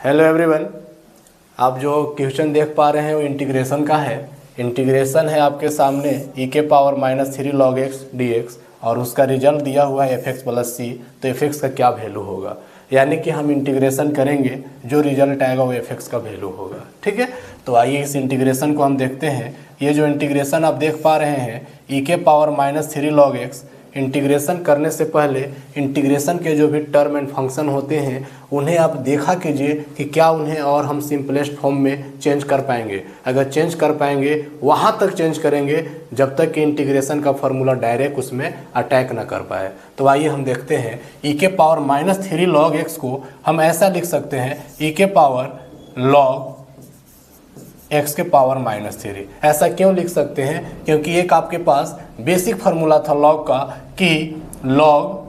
Hello everyone, आप जो question देख पा रहे हैं वो इंटीग्रेशन का है। इंटीग्रेशन है आपके सामने e⁻³ log x dx और उसका रिजल्ट दिया हुआ है fx + c। तो fx का क्या वैल्यू होगा, यानी कि हम इंटीग्रेशन करेंगे, जो रिजल्ट आएगा वो fx का वैल्यू होगा। ठीक है, तो आइए इस इंटीग्रेशन को हम देखते हैं। ये जो इंटीग्रेशन आप देख पा रहे हैं e⁻³ log x, इंटीग्रेशन करने से पहले इंटीग्रेशन के जो भी टर्म एंड फंक्शन होते हैं उन्हें आप देखा कीजिए कि क्या उन्हें और हम सिंपलेस्ट फॉर्म में चेंज कर पाएंगे। अगर चेंज कर पाएंगे वहाँ तक चेंज करेंगे जब तक कि इंटीग्रेशन का फार्मूला डायरेक्ट उसमें अटैक ना कर पाए। तो आइए हम देखते हैं e⁻³ log x को हम ऐसा लिख सकते हैं e⁻log x⁻³ ऐसा क्यों लिख सकते हैं, क्योंकि एक आपके पास बेसिक फार्मूला था लॉग का कि लॉग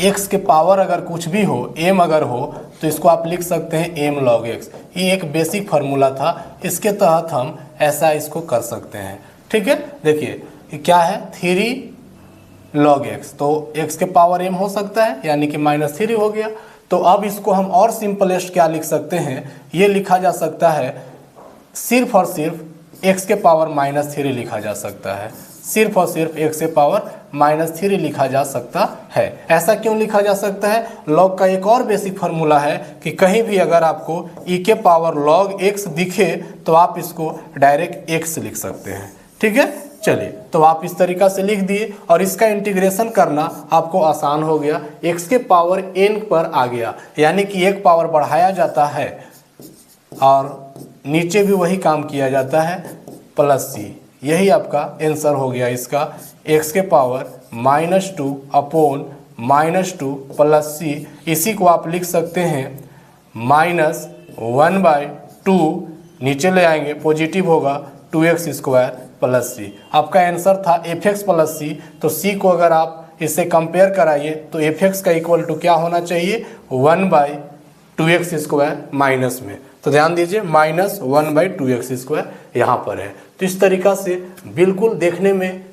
x के पावर अगर कुछ भी हो, m अगर हो, तो इसको आप लिख सकते हैं m log x। ये एक बेसिक फार्मूला था, इसके तहत हम ऐसा इसको कर सकते हैं। ठीक है, देखिए ये क्या है 3 log x, तो x के पावर m हो सकता है यानी कि -3 हो गया। तो अब इसको हम और सिंपलेस्ट क्या लिख सकते हैं, ये लिखा जा सकता है सिर्फ और सिर्फ x के पावर -3 लिखा जा सकता है, सिर्फ और सिर्फ x के पावर -3 लिखा जा सकता है। ऐसा क्यों लिखा जा सकता है, लॉग का एक और बेसिक फार्मूला है कि कहीं भी अगर आपको e⁻log x दिखे तो आप इसको डायरेक्ट x लिख सकते हैं। ठीक है, चलिए तो आप इस तरीका से लिख दिए और इसका इंटीग्रेशन करना आपको आसान हो गया। x के पावर n पर आ गया, यानी कि एक पावर बढ़ाया जाता है और नीचे भी वही काम किया जाता है +c। यही आपका आंसर हो गया इसका, x के पावर -2/-2 +c। इसी को आप लिख सकते हैं -1/2, नीचे ले आएंगे पॉजिटिव होगा 2x² +c। आपका आंसर था fx + c। तो c को अगर आप इससे कंपेयर कराइए तो fx का इक्वल टू क्या होना चाहिए, 1/2x² माइनस में। तो ध्यान दीजिए -1/2x² यहाँ पर है। तो इस तरीका से बिल्कुल देखने में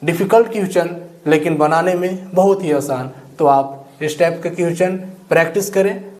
डिफ़िकल्ट क्वेश्चन लेकिन बनाने में बहुत ही आसान। तो आप इस टाइप का क्वेश्चन प्रैक्टिस करें।